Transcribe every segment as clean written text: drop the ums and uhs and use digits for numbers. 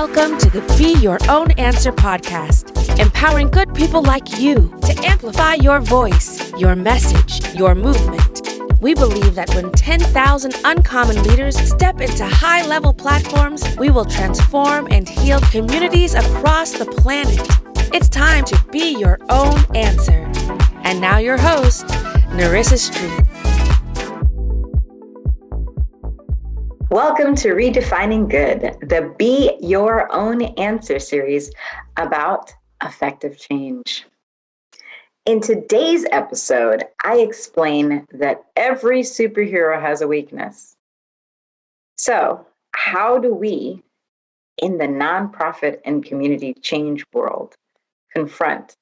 Welcome to the Be Your Own Answer podcast, empowering good people like you to amplify your voice, your message, your movement. We believe that when 10,000 uncommon leaders step into high-level platforms, we will transform and heal communities across the planet. It's time to be your own answer. And now your host, Nerissa Street. Welcome to Redefining Good, the Be Your Own Answer series about effective change. In today's episode, I explain that every superhero has a weakness. So, how do we, in the nonprofit and community change world, confront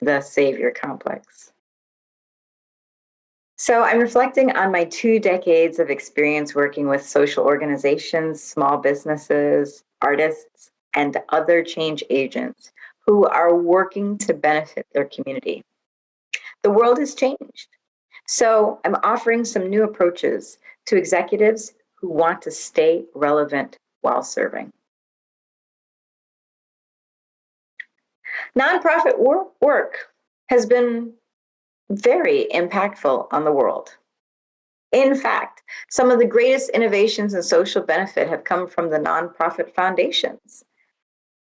the Savior Complex? So I'm reflecting on my 2 decades of experience working with social organizations, small businesses, artists, and other change agents who are working to benefit their community. The world has changed. So I'm offering some new approaches to executives who want to stay relevant while serving. Nonprofit work has been very impactful on the world. In fact, some of the greatest innovations in social benefit have come from the nonprofit foundations.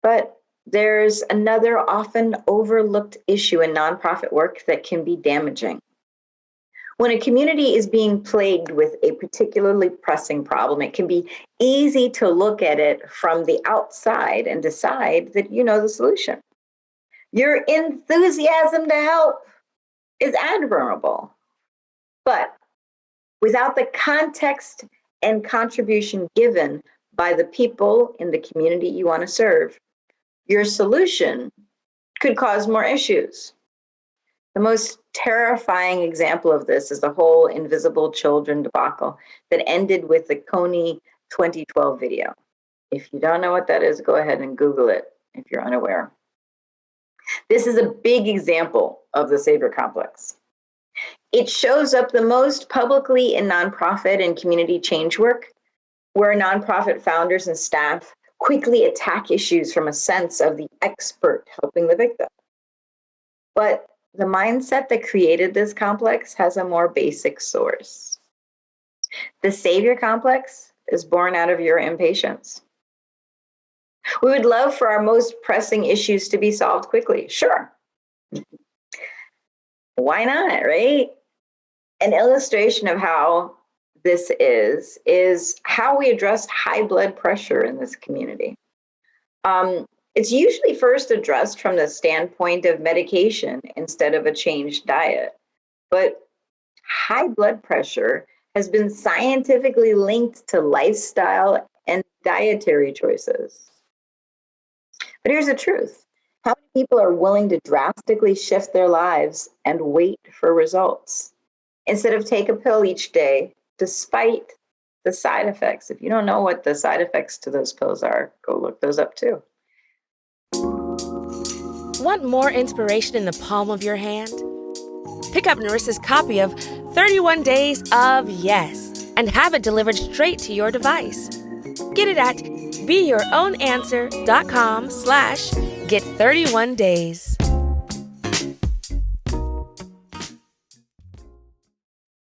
But there's another often overlooked issue in nonprofit work that can be damaging. When a community is being plagued with a particularly pressing problem, it can be easy to look at it from the outside and decide that you know the solution. Your enthusiasm to help is admirable, but without the context and contribution given by the people in the community you want to serve, your solution could cause more issues. The most terrifying example of this is the whole invisible children debacle that ended with the Coney 2012 video. If you don't know what that is, go ahead and Google it if you're unaware. This is a big example of the Savior Complex. It shows up the most publicly in nonprofit and community change work, where nonprofit founders and staff quickly attack issues from a sense of the expert helping the victim. But the mindset that created this complex has a more basic source. The Savior Complex is born out of your impatience. We would love for our most pressing issues to be solved quickly. Sure. Why not, right? An illustration of how this is how we address high blood pressure in this community. It's usually first addressed from the standpoint of medication instead of a changed diet. But high blood pressure has been scientifically linked to lifestyle and dietary choices. But here's the truth. How many people are willing to drastically shift their lives and wait for results instead of take a pill each day despite the side effects? If you don't know what the side effects to those pills are, go look those up too. Want more inspiration in the palm of your hand? Pick up Nerissa's copy of 31 Days of Yes and have it delivered straight to your device. Get it at beyouronanswer.com/get31days.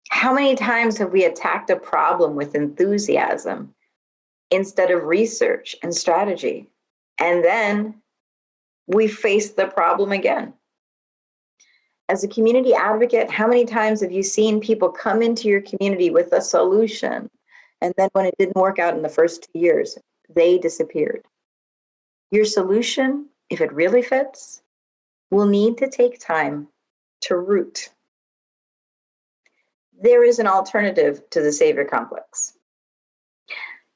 How many times have we attacked a problem with enthusiasm instead of research and strategy? And then we face the problem again. As a community advocate, how many times have you seen people come into your community with a solution, and then when it didn't work out in the first 2 years, they disappeared? Your solution, if it really fits, will need to take time to root. There is an alternative to the Savior Complex.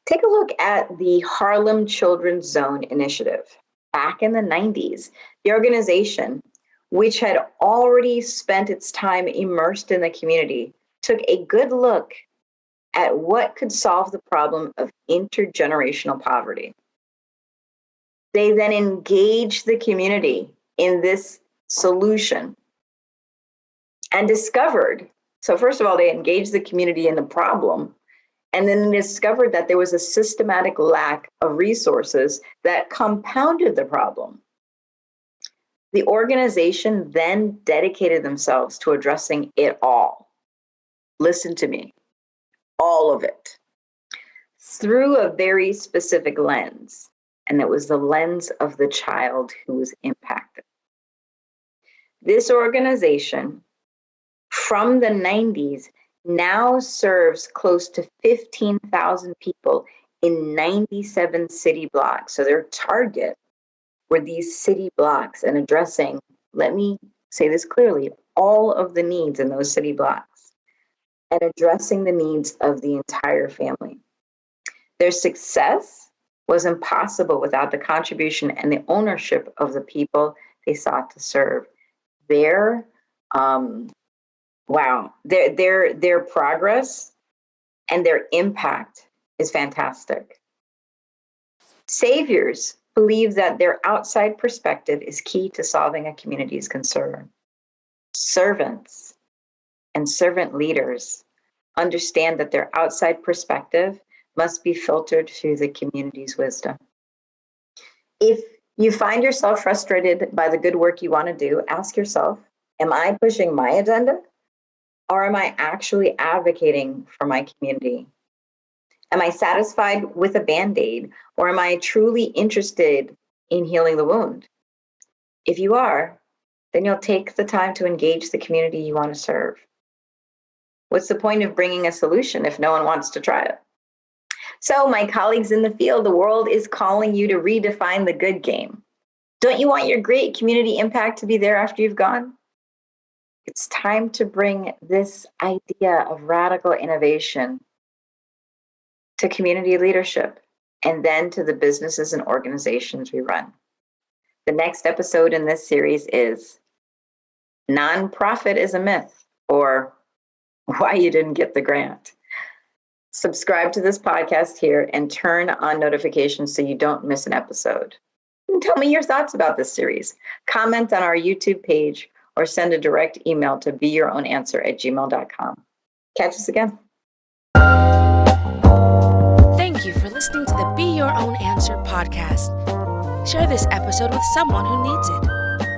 Take a look at the Harlem Children's Zone initiative. Back in the 90s, the organization, which had already spent its time immersed in the community, took a good look at what could solve the problem of intergenerational poverty. They then engaged the community in this solution and discovered, so first of all, they engaged the community in the problem And then they discovered that there was a systematic lack of resources that compounded the problem. The organization then dedicated themselves to addressing it all. Listen to me, all of it, through a very specific lens. And it was the lens of the child who was impacted. This organization from the 90s now serves close to 15,000 people in 97 city blocks. So their target were these city blocks and addressing, let me say this clearly, all of the needs in those city blocks and addressing the needs of the entire family. Their success was impossible without the contribution and the ownership of the people they sought to serve. Their progress and their impact is fantastic. Saviors believe that their outside perspective is key to solving a community's concern. Servants and servant leaders understand that their outside perspective must be filtered through the community's wisdom. If you find yourself frustrated by the good work you want to do, ask yourself, am I pushing my agenda? Or am I actually advocating for my community? Am I satisfied with a Band-Aid, or am I truly interested in healing the wound? If you are, then you'll take the time to engage the community you want to serve. What's the point of bringing a solution if no one wants to try it? So, my colleagues in the field, the world is calling you to redefine the good game. Don't you want your great community impact to be there after you've gone? It's time to bring this idea of radical innovation to community leadership and then to the businesses and organizations we run. The next episode in this series is Nonprofit is a Myth, or Why You Didn't Get the Grant. Subscribe to this podcast here and turn on notifications so you don't miss an episode. And tell me your thoughts about this series. Comment on our YouTube page or send a direct email to beyourownAnswer@gmail.com. Catch us again. Thank you for listening to the Be Your Own Answer podcast. Share this episode with someone who needs it.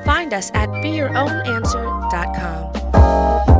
Find us at beyourownAnswer.com.